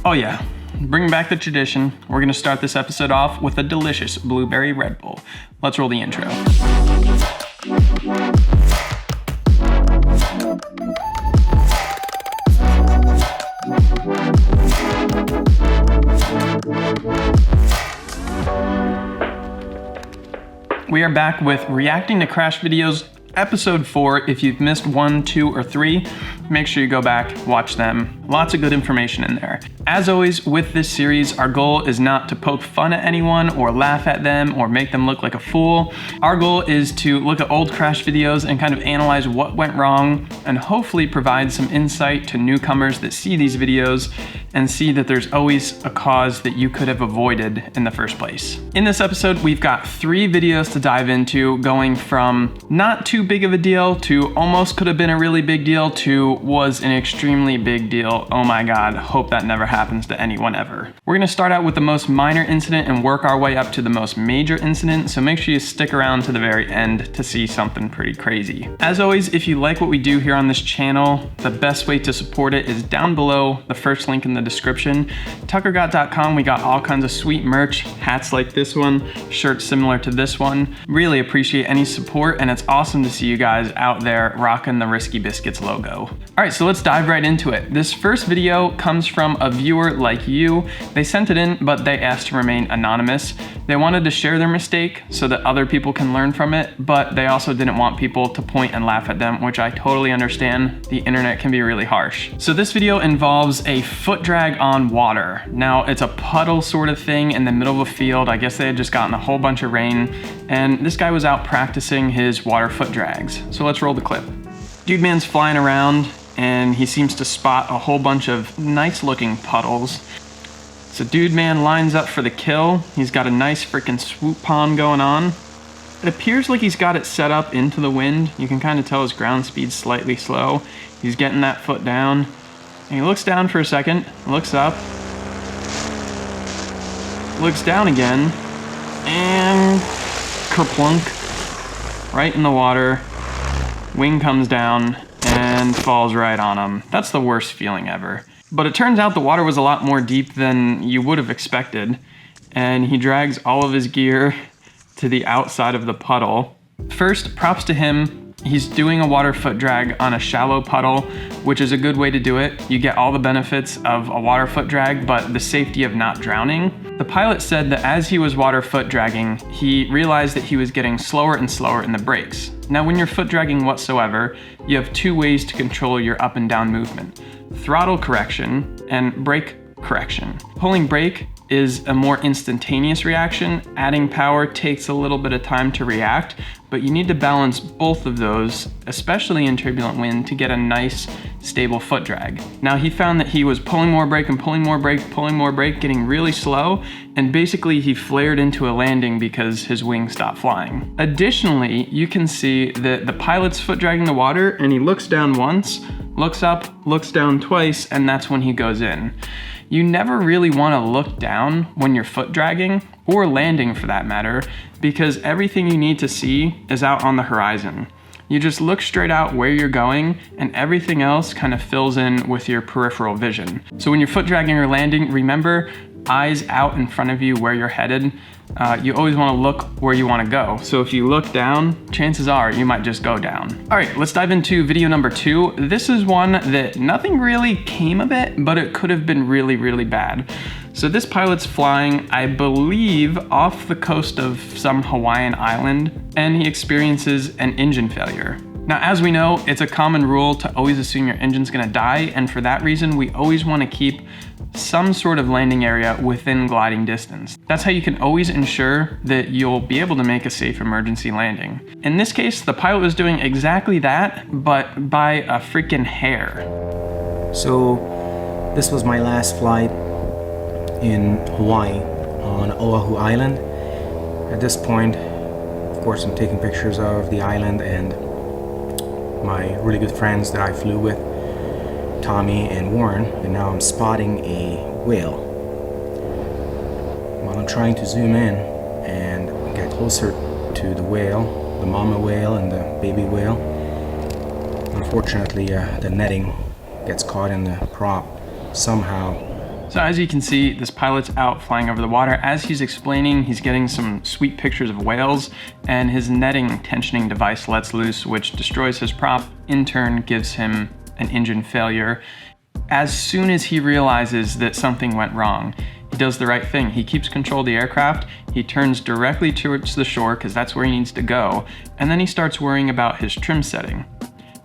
Oh yeah, bringing back the tradition, we're gonna start this episode off with a delicious blueberry Red Bull. Let's roll the intro. We are back with reacting to crash videos, episode 4. If you've missed 1, 2, or 3, make sure you go back, watch them. Lots of good information in there. As always, with this series, our goal is not to poke fun at anyone or laugh at them or make them look like a fool. Our goal is to look at old crash videos and kind of analyze what went wrong and hopefully provide some insight to newcomers that see these videos and see that there's always a cause that you could have avoided in the first place. In this episode, we've got 3 videos to dive into, going from not too big of a deal to almost could have been a really big deal to was an extremely big deal. Oh my God, hope that never happens to anyone ever. We're gonna start out with the most minor incident and work our way up to the most major incident, so make sure you stick around to the very end to see something pretty crazy. As always, if you like what we do here on this channel, the best way to support it is down below, the first link in the description. TuckerGott.com, we got all kinds of sweet merch, hats like this one, shirts similar to this one. Really appreciate any support, and it's awesome to see you guys out there rocking the Risky Biscuits logo. All right, so let's dive right into it. This first video comes from a viewer like you. They sent it in, but they asked to remain anonymous. They wanted to share their mistake so that other people can learn from it, but they also didn't want people to point and laugh at them, which I totally understand. The internet can be really harsh. So this video involves a foot drag on water. Now, it's a puddle sort of thing in the middle of a field. I guess they had just gotten a whole bunch of rain, and this guy was out practicing his water foot drags. So let's roll the clip. Dude man's flying around, and he seems to spot a whole bunch of nice looking puddles. So dude man lines up for the kill. He's got a nice freaking swoop pond going on. It appears like he's got it set up into the wind. You can kind of tell his ground speed's slightly slow. He's getting that foot down. And he looks down for a second, looks up, looks down again, and kerplunk, right in the water. Wing comes down and falls right on him. That's the worst feeling ever. But it turns out the water was a lot more deep than you would have expected, and he drags all of his gear to the outside of the puddle. First, props to him. He's doing a water foot drag on a shallow puddle, which is a good way to do it. You get all the benefits of a water foot drag, but the safety of not drowning. The pilot said that as he was water foot dragging, he realized that he was getting slower and slower in the brakes. Now, when you're foot dragging whatsoever, you have 2 ways to control your up and down movement: throttle correction and brake correction. Pulling brake is a more instantaneous reaction. Adding power takes a little bit of time to react, but you need to balance both of those, especially in turbulent wind, to get a nice, stable foot drag. Now, he found that he was pulling more brake and pulling more brake, pulling more brake, getting really slow, and basically he flared into a landing because his wings stopped flying. Additionally, you can see that the pilot's foot dragging the water, and he looks down once, looks up, looks down twice, and that's when he goes in. You never really want to look down when you're foot dragging, or landing for that matter, because everything you need to see is out on the horizon. You just look straight out where you're going, and everything else kind of fills in with your peripheral vision. So when you're foot dragging or landing, remember, eyes out in front of you where you're headed. You always want to look where you want to go. So if you look down, chances are you might just go down. All right, let's dive into video number 2. This is one that nothing really came of it, but it could have been really, really bad. So this pilot's flying, I believe, off the coast of some Hawaiian island, and he experiences an engine failure. Now, as we know, it's a common rule to always assume your engine's gonna die, and for that reason, we always wanna keep some sort of landing area within gliding distance. That's how you can always ensure that you'll be able to make a safe emergency landing. In this case, the pilot was doing exactly that, but by a freaking hair. So, this was my last flight in Hawaii on Oahu Island. At this point, of course, I'm taking pictures of the island and my really good friends that I flew with, Tommy and Warren, and now I'm spotting a whale. While I'm trying to zoom in and get closer to the whale, the mama whale and the baby whale, unfortunately the netting gets caught in the prop somehow, So as you can see, this pilot's out flying over the water. As he's explaining, he's getting some sweet pictures of whales, and his netting tensioning device lets loose, which destroys his prop, in turn gives him an engine failure. As soon as he realizes that something went wrong, he does the right thing. He keeps control of the aircraft, he turns directly towards the shore because that's where he needs to go, and then he starts worrying about his trim setting.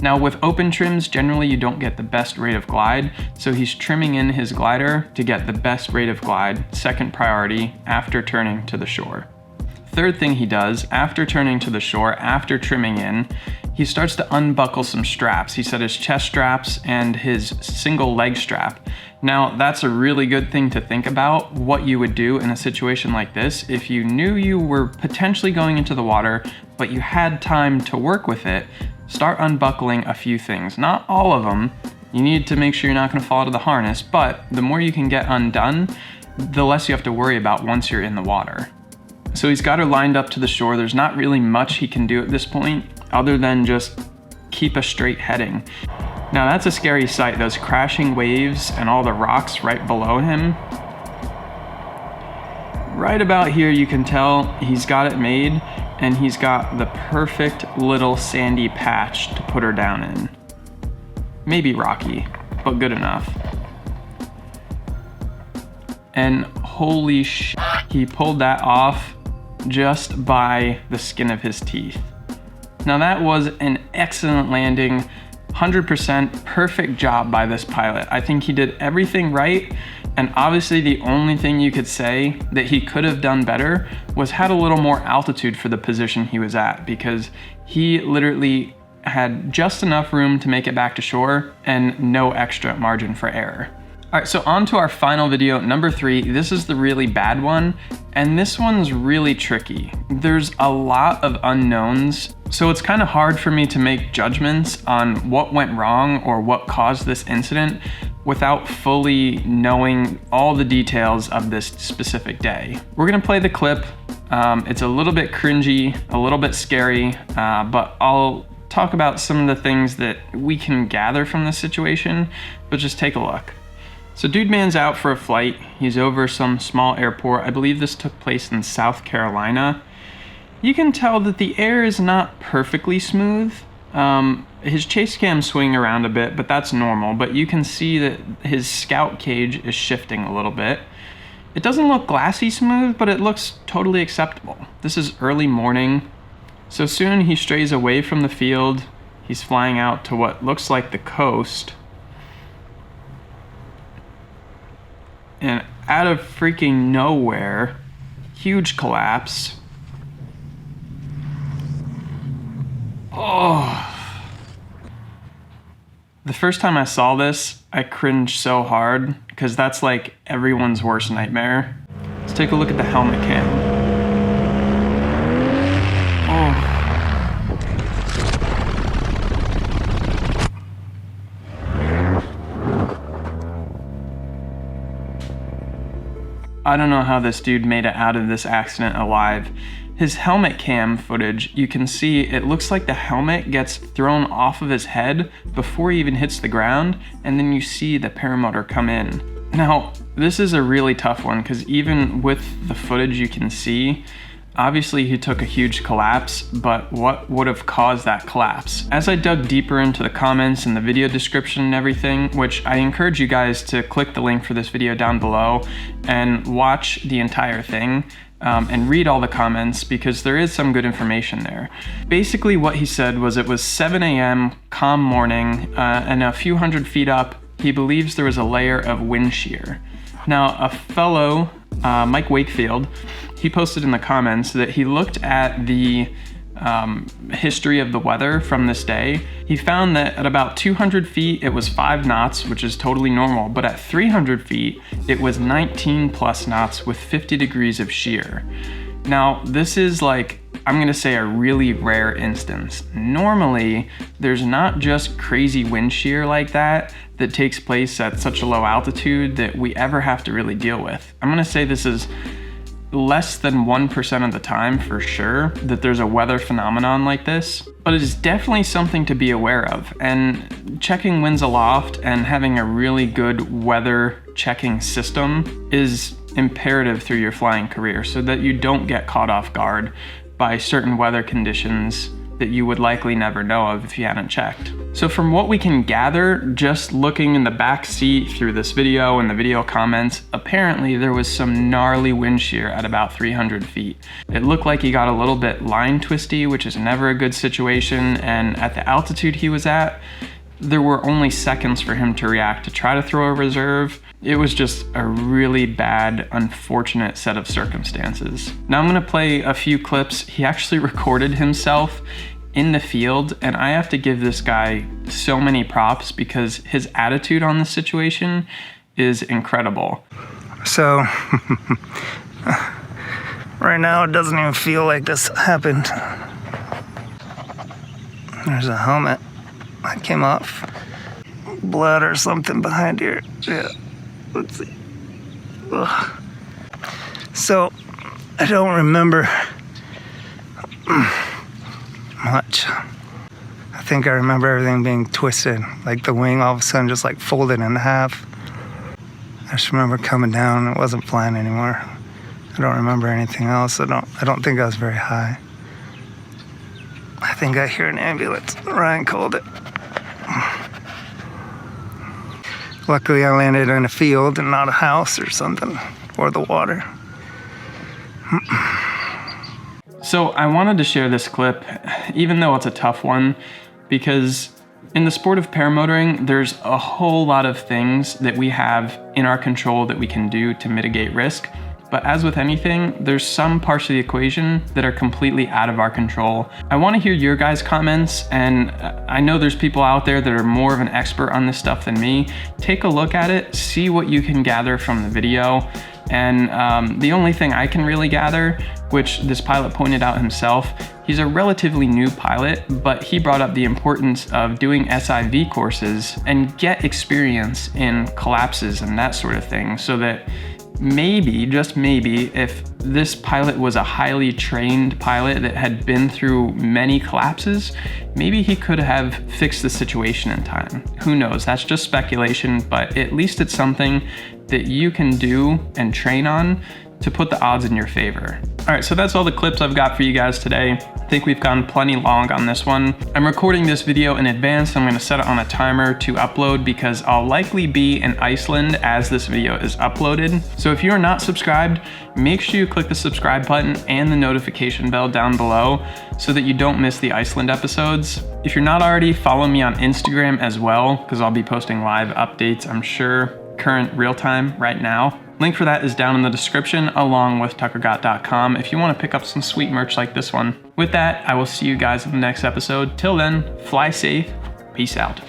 Now with open trims, generally you don't get the best rate of glide, so he's trimming in his glider to get the best rate of glide, second priority, after turning to the shore. Third thing he does, after turning to the shore, after trimming in, he starts to unbuckle some straps. He said his chest straps and his single leg strap. Now that's a really good thing to think about, what you would do in a situation like this if you knew you were potentially going into the water, but you had time to work with it. Start unbuckling a few things, not all of them. You need to make sure you're not going to fall out of the harness, but the more you can get undone, the less you have to worry about once you're in the water. So he's got her lined up to the shore. There's not really much he can do at this point other than just keep a straight heading. Now that's a scary sight, those crashing waves and all the rocks right below him. Right about here you can tell he's got it made, and he's got the perfect little sandy patch to put her down in. Maybe rocky, but good enough. And holy shit, he pulled that off just by the skin of his teeth. Now that was an excellent landing, 100% perfect job by this pilot. I think he did everything right, and obviously the only thing you could say that he could have done better was had a little more altitude for the position he was at, because he literally had just enough room to make it back to shore and no extra margin for error. All right, so on to our final video, number 3. This is the really bad one, and this one's really tricky. There's a lot of unknowns, so it's kind of hard for me to make judgments on what went wrong or what caused this incident without fully knowing all the details of this specific day. We're gonna play the clip. It's a little bit cringy, a little bit scary, but I'll talk about some of the things that we can gather from this situation, but just take a look. So Dude Man's out for a flight. He's over some small airport. I believe this took place in South Carolina. You can tell that the air is not perfectly smooth. His chase cam's swinging around a bit, but that's normal. But you can see that his scout cage is shifting a little bit. It doesn't look glassy smooth, but it looks totally acceptable. This is early morning. So soon he strays away from the field. He's flying out to what looks like the coast. And out of freaking nowhere, huge collapse. Oh. The first time I saw this, I cringed so hard because that's like everyone's worst nightmare. Let's take a look at the helmet cam. Oh. I don't know how this dude made it out of this accident alive. His helmet cam footage, you can see it looks like the helmet gets thrown off of his head before he even hits the ground, and then you see the paramotor come in. Now, this is a really tough one because even with the footage you can see, obviously he took a huge collapse, but what would have caused that collapse? As I dug deeper into the comments and the video description and everything, which I encourage you guys to click the link for this video down below and watch the entire thing and read all the comments because there is some good information there. Basically what he said was it was 7 a.m., calm morning, and a few hundred feet up, he believes there was a layer of wind shear. Now, a fellow, Mike Wakefield, he posted in the comments that he looked at the history of the weather from this day. He found that at about 200 feet, it was 5 knots, which is totally normal, but at 300 feet, it was 19 plus knots with 50 degrees of shear. Now, this is like, I'm gonna say a really rare instance. Normally, there's not just crazy wind shear like that takes place at such a low altitude that we ever have to really deal with. I'm gonna say this is less than 1% of the time for sure that there's a weather phenomenon like this, but it is definitely something to be aware of. And checking winds aloft and having a really good weather checking system is imperative through your flying career so that you don't get caught off guard by certain weather conditions that you would likely never know of if you hadn't checked. So from what we can gather, just looking in the back seat through this video and the video comments, apparently there was some gnarly wind shear at about 300 feet. It looked like he got a little bit line twisty, which is never a good situation, and at the altitude he was at, there were only seconds for him to react to try to throw a reserve. It was just a really bad, unfortunate set of circumstances. Now I'm gonna play a few clips. He actually recorded himself in the field, and I have to give this guy so many props because his attitude on the situation is incredible. So, right now it doesn't even feel like this happened. There's a helmet that came off. Blood or something behind here. Yeah, let's see. Ugh. So, I don't remember much. I think I remember everything being twisted, like the wing all of a sudden just like folded in half. I just remember coming down and it wasn't flying anymore. I don't remember anything else. I don't think I was very high. I think I hear an ambulance. Ryan called it. Luckily I landed in a field and not a house or something, or the water. So I wanted to share this clip, even though it's a tough one, because in the sport of paramotoring, there's a whole lot of things that we have in our control that we can do to mitigate risk. But as with anything, there's some parts of the equation that are completely out of our control. I want to hear your guys' comments, and I know there's people out there that are more of an expert on this stuff than me. Take a look at it, see what you can gather from the video. And the only thing I can really gather, which this pilot pointed out himself, he's a relatively new pilot, but he brought up the importance of doing SIV courses and get experience in collapses and that sort of thing, so that maybe, just maybe, if this pilot was a highly trained pilot that had been through many collapses, maybe he could have fixed the situation in time. Who knows? That's just speculation, but at least it's something that you can do and train on to put the odds in your favor. All right, so that's all the clips I've got for you guys today. I think we've gone plenty long on this one. I'm recording this video in advance. I'm gonna set it on a timer to upload because I'll likely be in Iceland as this video is uploaded. So if you're not subscribed, make sure you click the subscribe button and the notification bell down below so that you don't miss the Iceland episodes. If you're not already, follow me on Instagram as well, because I'll be posting live updates, I'm sure, current real time right now. Link for that is down in the description, along with tuckergott.com if you want to pick up some sweet merch like this one. With that, I will see you guys in the next episode. Till then, fly safe. Peace out.